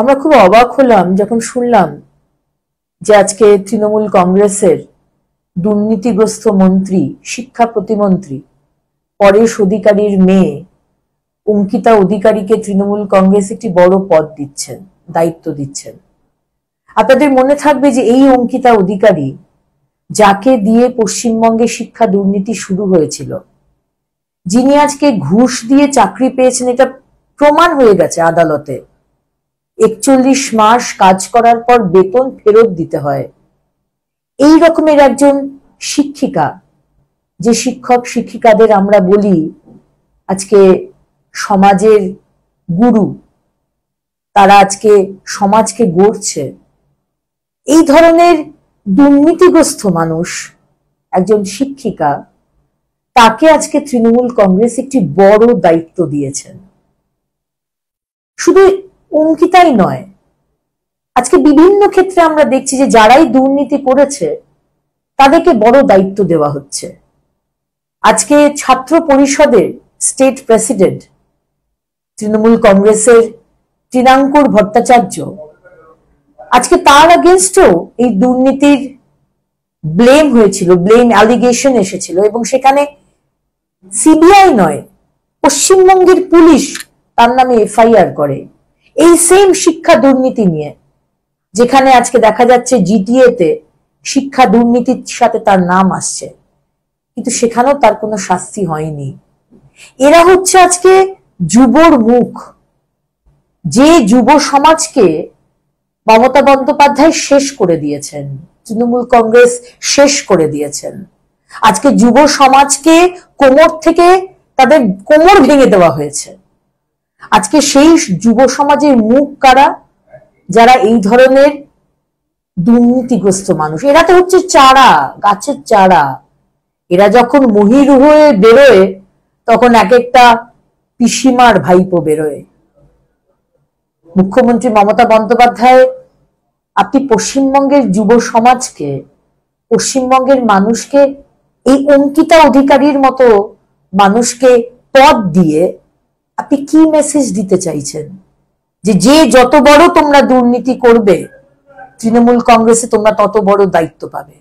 আমরা খুব অবাক হলাম যখন শুনলাম যে আজকে তৃণমূল কংগ্রেসের দুর্নীতিগ্রস্ত মন্ত্রী, শিক্ষা প্রতিমন্ত্রী পরেশ অধিকারীর মেয়ে অঙ্কিতা অধিকারীকে তৃণমূল কংগ্রেস একটি বড় পদ দিচ্ছেন, দায়িত্ব দিচ্ছেন। আপনাদের মনে থাকবে যে এই অঙ্কিতা অধিকারী, যাকে দিয়ে পশ্চিমবঙ্গে শিক্ষা দুর্নীতি শুরু হয়েছিল, যিনি আজকে ঘুষ দিয়ে চাকরি পেয়েছেন, এটা প্রমাণ হয়ে গেছে আদালতে। 41 মাস কাজ করার পর বেতন ফেরত দিতে হয়। এই রকমের একজন শিক্ষিকা, যে শিক্ষক শিক্ষিকাদের আমরা বলি আজকে সমাজের গুরু, তারা আজকে সমাজকে গড়ছে, এই ধরনের দুর্নীতিগ্রস্ত মানুষ, একজন শিক্ষিকা, তাকে আজকে তৃণমূল কংগ্রেস একটি বড় দায়িত্ব দিয়েছেন। শুধু অঙ্কিতাই নয়, আজকে বিভিন্ন ক্ষেত্রে আমরা দেখছি যে যারাই দুর্নীতি করেছে তাদেরকে বড় দায়িত্ব দেওয়া হচ্ছে। আজকে ছাত্র পরিষদের স্টেট প্রেসিডেন্ট তৃণমূল কংগ্রেসের তৃণাঙ্কুর ভট্টাচার্য, আজকে তার আগেনস্টও এই দুর্নীতির ব্লেম হয়েছিল, ব্লেম অ্যালিগেশন এসেছিল, এবং সেখানে সিবিআই নয়, পশ্চিমবঙ্গের পুলিশ তার নামে এফআইআর করে এই সেম শিক্ষা দুর্নীতি নিয়ে, যেখানে আজকে দেখা যাচ্ছে জিটিএ তে শিক্ষা দুর্নীতির সাথে তার নাম আসছে, কিন্তু সেখানেও তার কোনো শাস্তি হয়নি। এরা হচ্ছে আজকে যুবর মুখ, যে যুব সমাজকে মমতা বন্দ্যোপাধ্যায় শেষ করে দিয়েছেন, তৃণমূল কংগ্রেস শেষ করে দিয়েছেন। আজকে যুব সমাজকে কোমর থেকে তাদের কোমর ভেঙে দেওয়া হয়েছে। আজকে সেই যুব সমাজের মুখ কারা? যারা এই ধরনের দুর্নীতিগ্রস্ত মানুষ। এরা তো হচ্ছে চারা, গাছের চারা। এরা যখন মহির হয়ে বেরোয় তখন এক একটা পিসিমার ভাইপো বেরোয়। মুখ্যমন্ত্রী মমতা বন্দ্যোপাধ্যায়, আপনি পশ্চিমবঙ্গের যুব সমাজকে, পশ্চিমবঙ্গের মানুষকে, এই অঙ্কিতা অধিকারীর মতো মানুষকে পদ দিয়ে আপনি কি মেসেজ দিতে চাইছেন? যে যত বড় তোমরা দুর্নীতি করবে, তৃণমূল কংগ্রেসে তোমরা তত বড় দায়িত্ব পাবে।